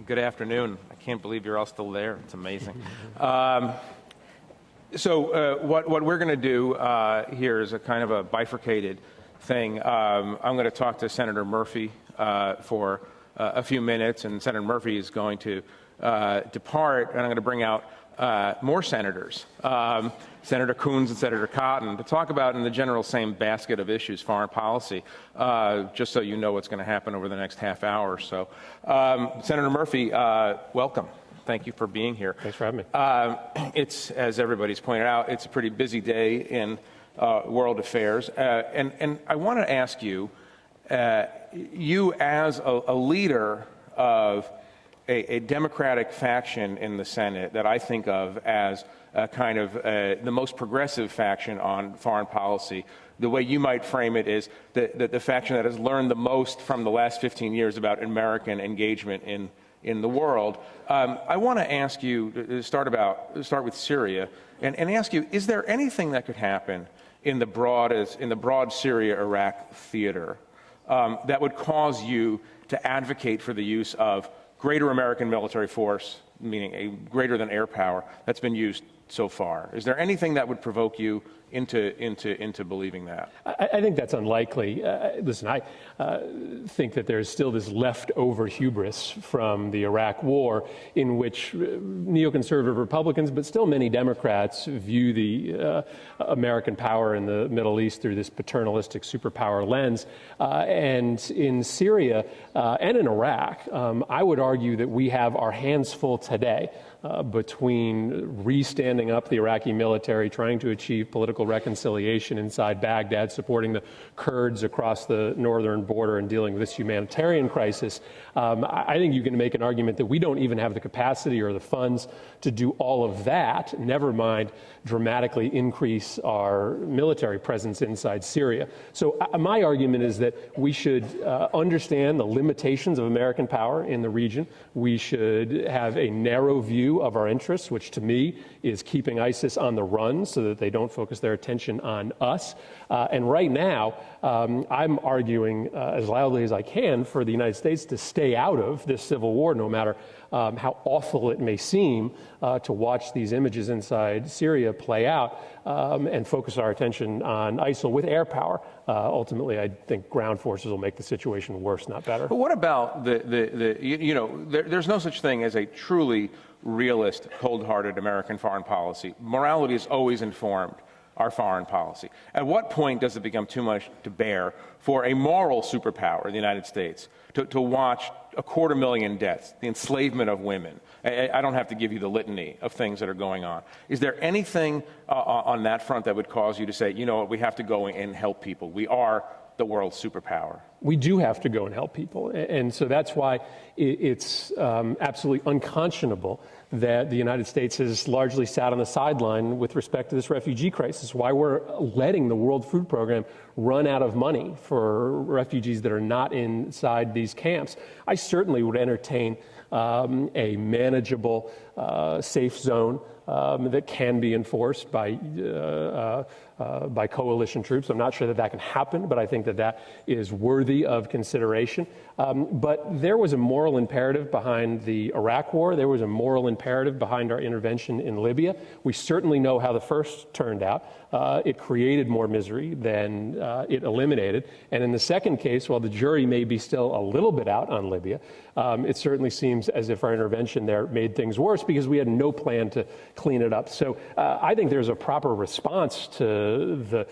Good afternoon. I can't believe you're all still there. It's amazing. What we're going to do here is a kind of a bifurcated thing. I'm going to talk to Senator Murphy for a few minutes, and Senator Murphy is going to depart, and I'm going to bring out more senators, Senator Coons and Senator Cotton, to talk about in the general same basket of issues, foreign policy, just so you know what's going to happen over the next half hour or so. Senator Murphy, welcome. Thank you for being here. Thanks for having me. It's, as everybody's pointed out, it's a pretty busy day in world affairs. And I want to ask you, you as a leader of a Democratic faction in the Senate that I think of as kind of the most progressive faction on foreign policy, the way you might frame it is the faction that has learned the most from the last 15 years about American engagement in the world. I want to ask you to start with Syria and ask you, is there anything that could happen in the broad Syria-Iraq theater that would cause you to advocate for the use of greater American military force, meaning a greater than air power, that's been used so far? Is there anything that would provoke you into believing that? I think that's unlikely. Listen, I think that there's still this leftover hubris from the Iraq War in which neoconservative Republicans, but still many Democrats, view the American power in the Middle East through this paternalistic superpower lens. And in Syria and in Iraq, I would argue that we have our hands full today between re-standing up the Iraqi military, trying to achieve political reconciliation inside Baghdad, supporting the Kurds across the northern border and dealing with this humanitarian crisis. I think you can make an argument that we don't even have the capacity or the funds to do all of that, never mind dramatically increase our military presence inside Syria. So my argument is that we should understand the limitations of American power in the region. We should have a narrow view of our interests, which to me is keeping ISIS on the run so that they don't focus their attention on us. And right now, I'm arguing as loudly as I can for the United States to stay out of this civil war, no matter how awful it may seem to watch these images inside Syria play out, and focus our attention on ISIL with air power. Ultimately, I think ground forces will make the situation worse, not better. But what about there's no such thing as a truly realist, cold-hearted American foreign policy. Morality has always informed our foreign policy. At what point does it become too much to bear for a moral superpower, the United States, to watch 250,000 deaths, the enslavement of women? I don't have to give you the litany of things that are going on. Is there anything on that front that would cause you to say, you know what, we have to go and help people? We are the world's superpower. We do have to go and help people. And so that's why it's absolutely unconscionable that the United States has largely sat on the sideline with respect to this refugee crisis, why we're letting the World Food Program run out of money for refugees that are not inside these camps. I certainly would entertain a manageable, safe zone that can be enforced by coalition troops. I'm not sure that can happen, but I think that is worthy of consideration. But there was a moral imperative behind the Iraq War. There was a moral imperative behind our intervention in Libya. We certainly know how the first turned out. It created more misery than it eliminated. And in the second case, while the jury may be still a little bit out on Libya, it certainly seems as if our intervention there made things worse because we had no plan to clean it up. So I think there's a proper response to the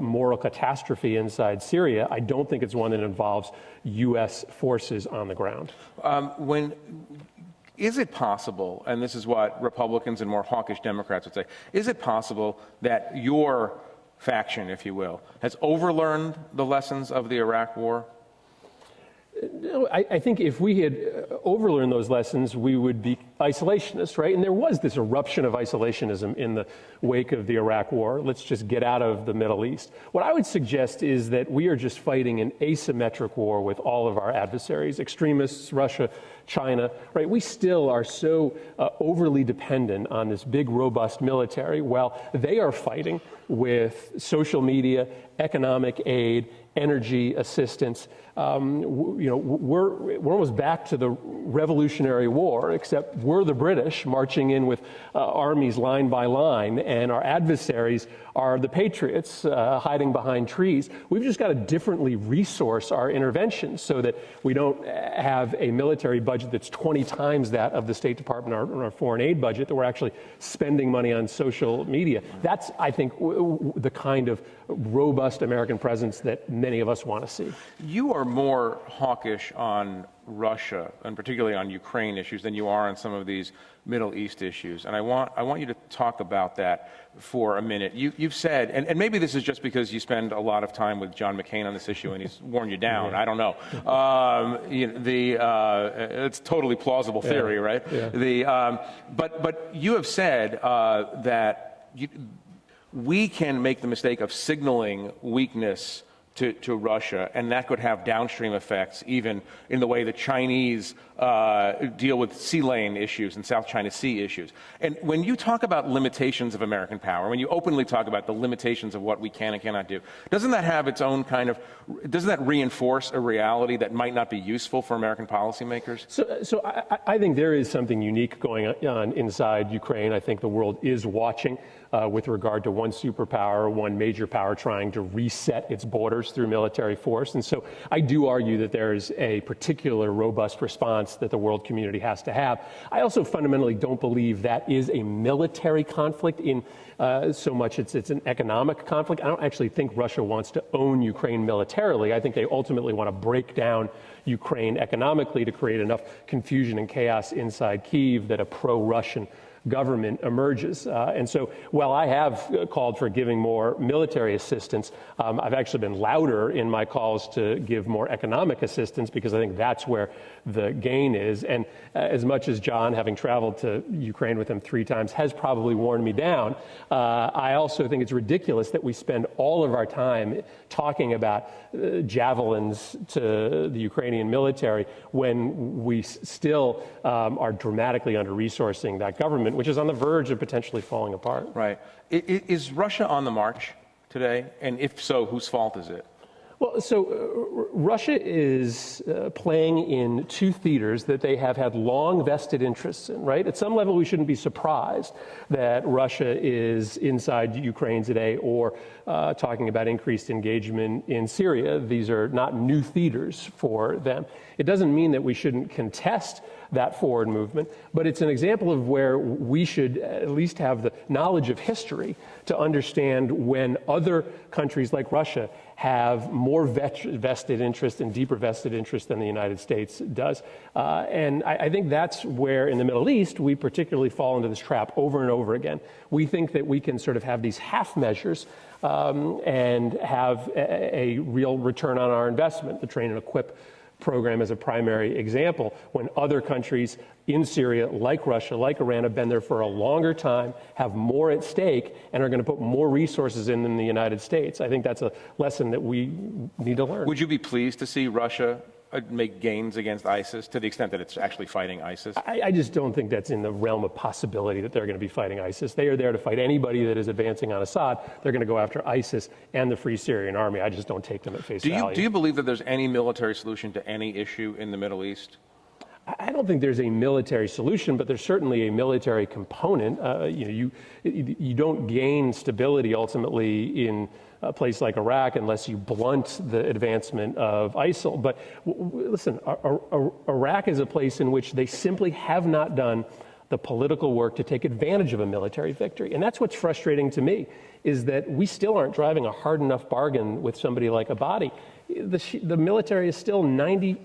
moral catastrophe inside Syria. I don't think it's one that involves U.S. forces on the ground. Is it possible, and this is what Republicans and more hawkish Democrats would say, is it possible that your faction, if you will, has overlearned the lessons of the Iraq War? No, I think if we had overlearned those lessons, we would be isolationists, right? And there was this eruption of isolationism in the wake of the Iraq War. Let's just get out of the Middle East. What I would suggest is that we are just fighting an asymmetric war with all of our adversaries, extremists, Russia, China, right? We still are so overly dependent on this big, robust military, while they are fighting with social media, economic aid, energy assistance. We're almost back to the Revolutionary War, except we're the British marching in with armies line by line, and our adversaries are the patriots hiding behind trees. We've just got to differently resource our interventions so that we don't have a military budget that's 20 times that of the State Department or our foreign aid budget, that we're actually spending money on social media. That's, I think, the kind of robust American presence that many of us want to see. You are more hawkish on Russia, and particularly on Ukraine issues, than you are on some of these Middle East issues. And I want you to talk about that for a minute. You've said, and maybe this is just because you spend a lot of time with John McCain on this issue and he's worn you down. Yeah. I don't know. It's totally plausible theory, right? Yeah. But you have said that we can make the mistake of signaling weakness to Russia, and that could have downstream effects even in the way the Chinese deal with sea lane issues and South China Sea issues. And when you talk about limitations of American power, when you openly talk about the limitations of what we can and cannot do, doesn't that have its own doesn't that reinforce a reality that might not be useful for American policymakers? So I think there is something unique going on inside Ukraine. I think the world is watching with regard to one superpower, one major power trying to reset its borders through military force. And so I do argue that there is a particular robust response that the world community has to have. I also fundamentally don't believe that is a military conflict in so much it's an economic conflict. I don't actually think Russia wants to own Ukraine militarily. I think they ultimately want to break down Ukraine economically to create enough confusion and chaos inside Kyiv that a pro-Russian government emerges. And so while I have called for giving more military assistance, I've actually been louder in my calls to give more economic assistance, because I think that's where the gain is. And as much as John, having traveled to Ukraine with him 3 times, has probably worn me down, I also think it's ridiculous that we spend all of our time talking about javelins to the Ukrainian military when we still are dramatically under-resourcing that government, which is on the verge of potentially falling apart. Right. Is Russia on the march today? And if so, whose fault is it? Well, so Russia is playing in 2 theaters that they have had long vested interests in, right? At some level, we shouldn't be surprised that Russia is inside Ukraine today or talking about increased engagement in Syria. These are not new theaters for them. It doesn't mean that we shouldn't contest that forward movement, but it's an example of where we should at least have the knowledge of history to understand when other countries like Russia have more vested interest and deeper vested interest than the United States does. And I think that's where in the Middle East we particularly fall into this trap over and over again. We think that we can sort of have these half measures and have a real return on our investment. The train and equip program as a primary example, when other countries in Syria, like Russia, like Iran, have been there for a longer time, have more at stake, and are going to put more resources in than the United States. I think that's a lesson that we need to learn. Would you be pleased to see Russia make gains against ISIS to the extent that it's actually fighting ISIS? I just don't think that's in the realm of possibility that they're going to be fighting ISIS. They are there to fight anybody that is advancing on Assad. They're going to go after ISIS and the Free Syrian Army. I just don't take them at face value. Do you believe that there's any military solution to any issue in the Middle East? I don't think there's a military solution, but there's certainly a military component. You don't gain stability ultimately in a place like Iraq unless you blunt the advancement of ISIL. But listen, Iraq is a place in which they simply have not done the political work to take advantage of a military victory. And that's what's frustrating to me, is that we still aren't driving a hard enough bargain with somebody like Abadi. The military is still 96%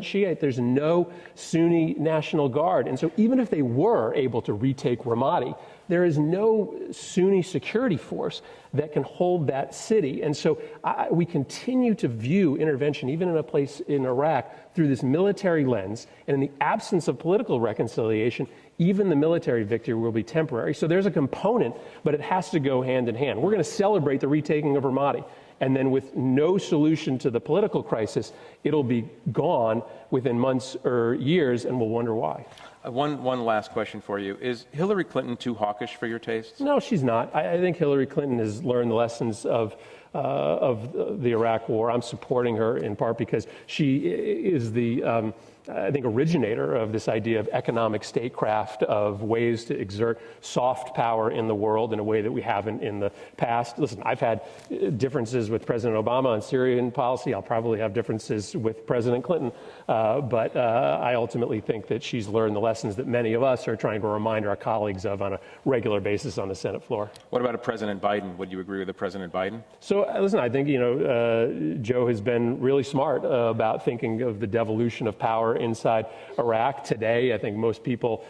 Shiite. There's no Sunni National Guard. And so even if they were able to retake Ramadi, there is no Sunni security force that can hold that city. And so we continue to view intervention, even in a place in Iraq, through this military lens. And in the absence of political reconciliation, even the military victory will be temporary. So there's a component, but it has to go hand in hand. We're going to celebrate the retaking of Ramadi. And then with no solution to the political crisis, it'll be gone within months or years, and we'll wonder why. One last question for you. Is Hillary Clinton too hawkish for your tastes? No, she's not. I think Hillary Clinton has learned the lessons of of the Iraq War. I'm supporting her in part because she is the I think, originator of this idea of economic statecraft, of ways to exert soft power in the world in a way that we haven't in the past. Listen, I've had differences with President Obama on Syrian policy. I'll probably have differences with President Clinton. But I ultimately think that she's learned the lessons that many of us are trying to remind our colleagues of on a regular basis on the Senate floor. What about President Biden? Would you agree with President Biden? So, listen, I think, Joe has been really smart about thinking of the devolution of power inside Iraq. Today, I think most people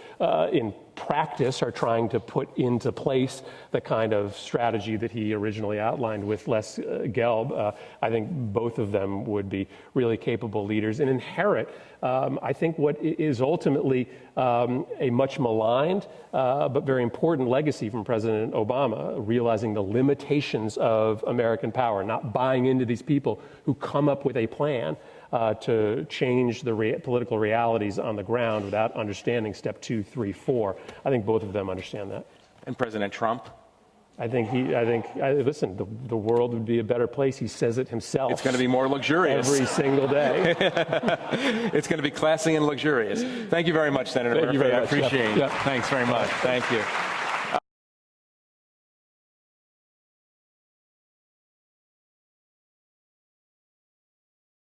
in practice are trying to put into place the kind of strategy that he originally outlined with Les Gelb. I think both of them would be really capable leaders and inherit, I think, what is ultimately a much maligned but very important legacy from President Obama, realizing the limitations of American power, not buying into these people who come up with a plan to change the political realities on the ground without understanding step 2, 3, 4. I think both of them understand that. And President Trump? Listen, the world would be a better place. He says it himself. It's going to be more luxurious. Every single day. It's going to be classy and luxurious. Thank you very much, Senator Murphy. Thank you very much. I appreciate it. Yeah. Thanks very much. Thank you.